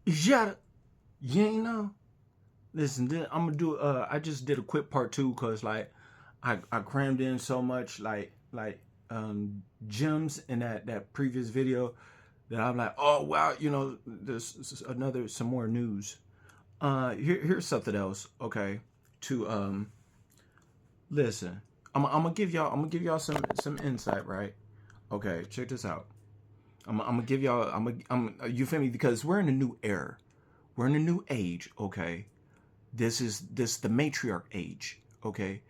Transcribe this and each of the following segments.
Yeah, you ain't know. Listen, I'm gonna do. I just did a quick part two because like I crammed in so much gems in that previous video that I'm like, oh wow, there's another some more news. Here's something else. Okay, to listen. I'm gonna give y'all some insight, right? Okay, check this out. I'm gonna give y'all. You feel me? Because we're in a new era. We're in a new age. Okay, this the matriarch age. Okay,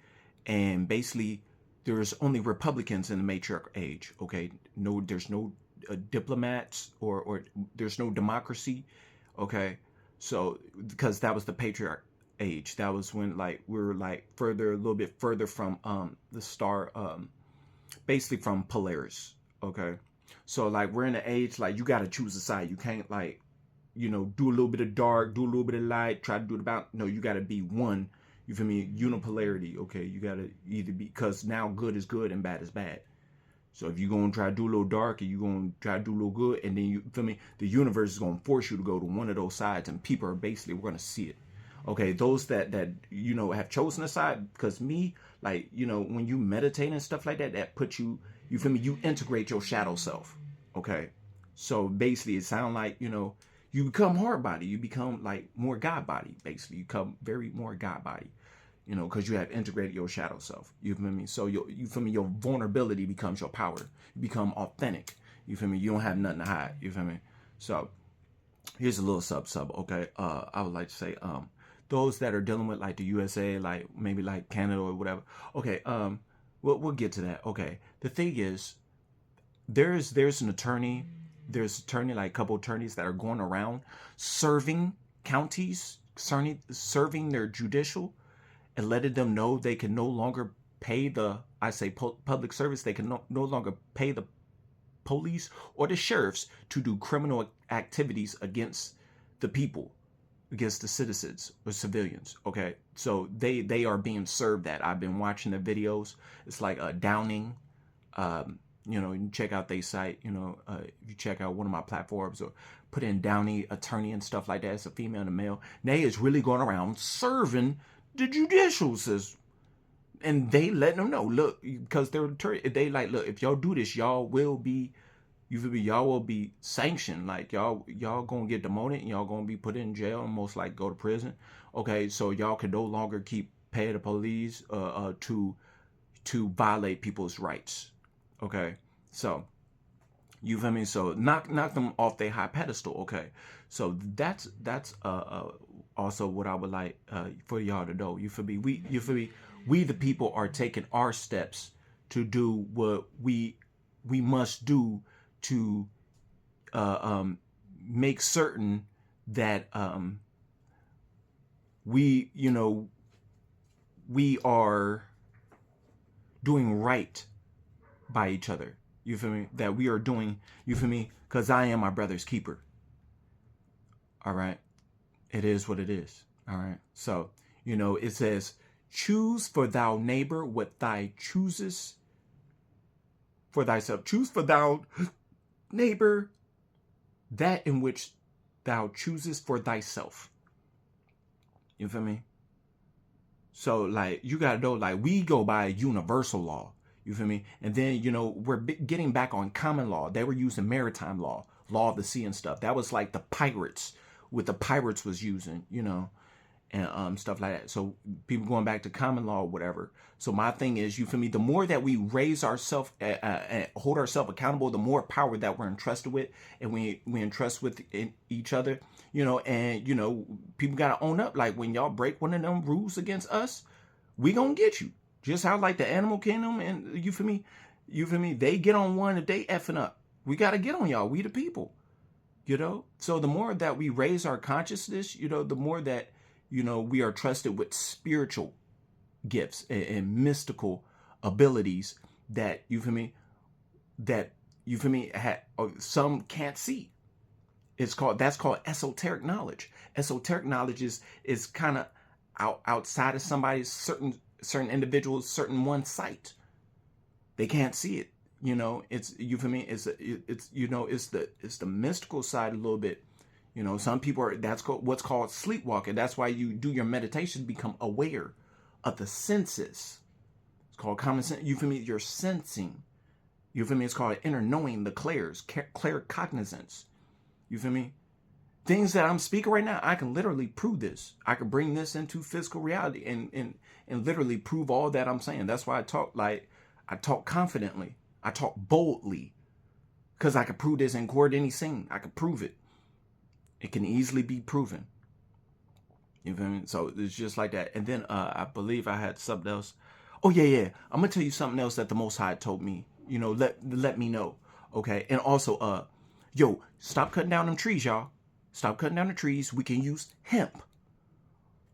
and basically there's only Republicans in the matriarch age. Okay, no, there's no diplomats or there's no democracy. Okay, so because that was the patriarch age. That was when like we were like further a little bit further from the star basically from Polaris. Okay, so like we're in an age like you got to choose a side. You can't like do a little bit of dark, do a little bit of light, try to do the balance. No, you got to be one. You feel me? Unipolarity. Okay, you got to either be because now good is good and bad is bad. So if you're gonna try to do a little dark and you're gonna try to do a little good, and then you feel me, the universe is gonna force you to go to one of those sides, and people are basically we're gonna see it. Okay, those that have chosen a side, because me, like when you meditate and stuff like that, that puts you feel me, you integrate your shadow self. Okay, so basically it sounds like you become hard body, you become like more God body. Basically, you become very more God body because you have integrated your shadow self. You feel me? So you feel me? Your vulnerability becomes your power. You become authentic. You feel me? You don't have nothing to hide. You feel me? So here's a little sub. Okay, I would like to say those that are dealing with like the USA, like maybe like Canada or whatever. Okay, we'll get to that. Okay, the thing is, there's an attorney, like a couple attorneys that are going around serving counties, serving their judicial and letting them know they can no longer pay the public service. They can no longer pay the police or the sheriffs to do criminal activities against the people, against the citizens or civilians. Okay, so they are being served that. I've been watching the videos. It's like Downing. You can check out their site. If you check out one of my platforms or put in Downey attorney and stuff like that, it's a female and a male. They is really going around serving the judicial system, and they letting them know, look, because they're attorney. They like, look, if y'all do this, y'all will be, y'all will be sanctioned. Like y'all gonna get demoted, and y'all gonna be put in jail and most likely go to prison. Okay, so y'all can no longer keep paying the police to violate people's rights. Okay, so you feel me? So knock them off their high pedestal. Okay, so that's also what I would like for y'all to know. You feel me? You feel me? We the people are taking our steps to do what we must do to make certain that we we are doing right by each other. You feel me? That we are doing, you feel me? Because I am my brother's keeper. All right. It is what it is. All right. So, it says, choose for thou neighbor what thou choosest for thyself. Choose for thou neighbor that in which thou choosest for thyself. You feel me? So, like, you got to know, like, we go by universal law. You feel me? And then, we're getting back on common law. They were using maritime law, law of the sea and stuff. That was like the pirates, what the pirates was using, and stuff like that. So people going back to common law or whatever. So my thing is, you feel me? The more that we raise ourselves, hold ourselves accountable, the more power that we're entrusted with, and we entrust with each other, and people gotta own up. Like when y'all break one of them rules against us, we gonna get you. Just how like the animal kingdom and you feel me? They get on one if they effing up. We gotta get on y'all. We the people. So the more that we raise our consciousness, the more that we are trusted with spiritual gifts and mystical abilities that some can't see. That's called esoteric knowledge. Esoteric knowledge is kind of outside of somebody's certain individuals, certain one sight. They can't see it. It's you feel me? It's the mystical side a little bit. You know, some people are, that's what's called sleepwalking. That's why you do your meditation, become aware of the senses. It's called common sense. You feel me? You're sensing. You feel me? It's called inner knowing, the claircognizance. You feel me? Things that I'm speaking right now, I can literally prove this. I can bring this into physical reality and literally prove all that I'm saying. That's why I talk confidently. I talk boldly. Because I can prove this in court, any scene. I can prove it. It can easily be proven. You feel me? So it's just like that. And then I believe I had something else. Oh, yeah. I'm going to tell you something else that the Most High told me. You know, let me know. Okay. And also, yo, stop cutting down them trees, y'all. Stop cutting down the trees. We can use hemp.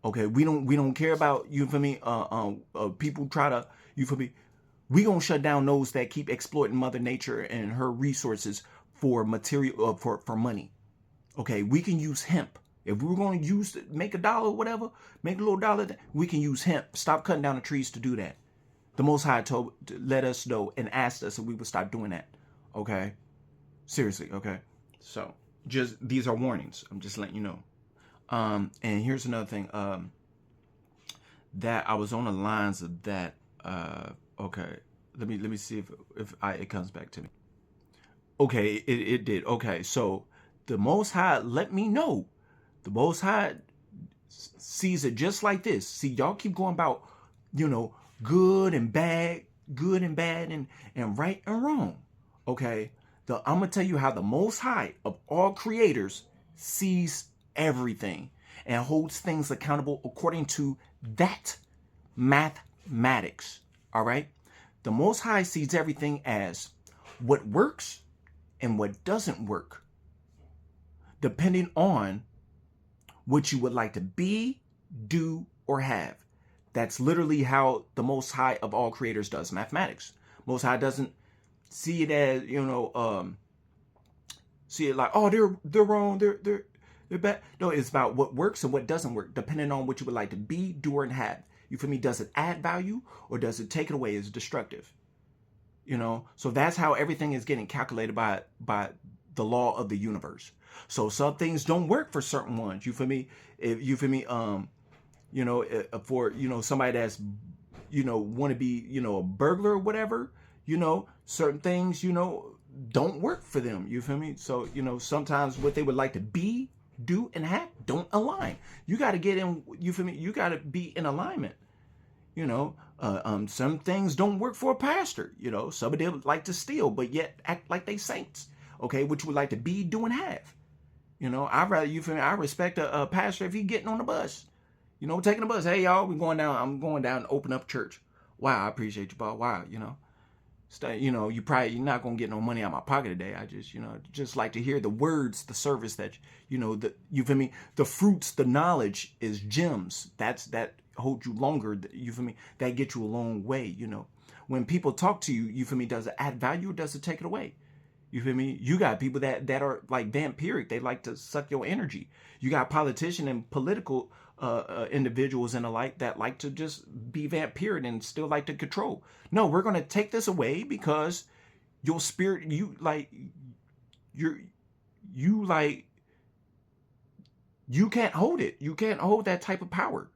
Okay. We don't care about, you feel me? People try to, you feel me? We gonna shut down those that keep exploiting Mother Nature and her resources for material, for money. Okay, we can use hemp. If we're going to make $1 or whatever, make a little dollar, we can use hemp. Stop cutting down the trees to do that. The Most High let us know and asked us if we would stop doing that. Okay? Seriously, okay? So, these are warnings. I'm just letting you know. And here's another thing. That I was on the lines of that. Okay. Let me see if it comes back to me. Okay, it did. Okay, so the Most High let me know. The Most High sees it just like this. See, y'all keep going about, you know, good and bad, and right and wrong. Okay, I'm gonna tell you how the Most High of all creators sees everything and holds things accountable according to that mathematics. All right, the Most High sees everything as what works and what doesn't work, depending on what you would like to be, do, or have. That's literally how the Most High of all creators does mathematics. Most High doesn't see it as, you know, see it like, oh, they're wrong, they're bad. No, it's about what works and what doesn't work, depending on what you would like to be, do, or have. You feel me? Does it add value or does it take it away? Is it destructive? You know, so that's how everything is getting calculated by the law of the universe. So some things don't work for certain ones. You feel me? If you feel me, you know, for, you know, somebody that's, you know, want to be, you know, a burglar or whatever, you know, certain things, you know, don't work for them. You feel me? So, you know, sometimes what they would like to be, do, and have don't align. You got to get in, you feel me? You got to be in alignment. You know, some things don't work for a pastor. You know, some of them like to steal, but yet act like they saints. Okay, which would like to be, do, and have. You know, I'd rather, you feel me? I respect a pastor if he getting on the bus. You know, taking the bus. Hey, y'all, I'm going down and open up church. Wow, I appreciate you, Bob. Wow, you know. You know, you're not going to get no money out of my pocket today. I just, you know, just like to hear the words, the service that, you know, you feel me? The fruits, the knowledge is gems. That hold you longer. You feel me? That get you a long way, you know. When people talk to you, you feel me? Does it add value or does it take it away? You feel me? You got people that are like vampiric. They like to suck your energy. You got politicians and political individuals and the like that like to just be vampiric and still like to control. No, we're going to take this away because your spirit, you can't hold it. You can't hold that type of power.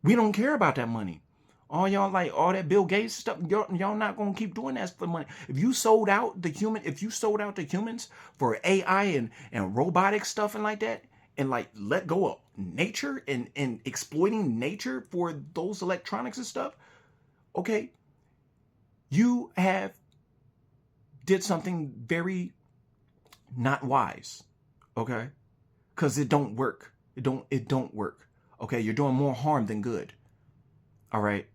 We don't care about that money. All y'all like all that Bill Gates stuff, y'all not gonna keep doing that for money. If you sold out the humans for AI and robotic stuff and like that, and like let go of nature and exploiting nature for those electronics and stuff, okay, you have did something very not wise, okay? Because it don't work. It don't work. Okay, you're doing more harm than good. All right.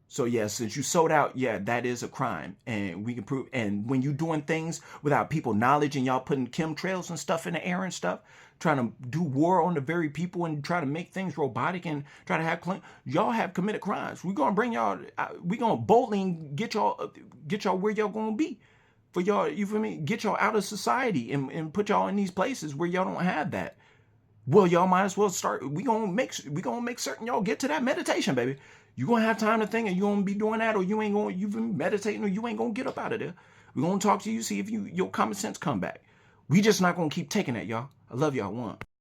So yeah, since you sold out, yeah, that is a crime, and we can prove. And when you doing things without people knowledge, and y'all putting chemtrails and stuff in the air and stuff, trying to do war on the very people and try to make things robotic and try to have y'all have committed crimes. We're gonna bring y'all. We're gonna boldly get y'all where y'all gonna be, for y'all. You feel me? Get y'all out of society and put y'all in these places where y'all don't have that. Well, y'all might as well start. We gonna make certain y'all get to that meditation, baby. You gonna have time to think, and you gonna be doing that, or you ain't gonna, you've been meditating, or you ain't gonna get up out of there. We're gonna talk to you, see if your common sense come back. We just not gonna keep taking that, y'all. I love y'all. One.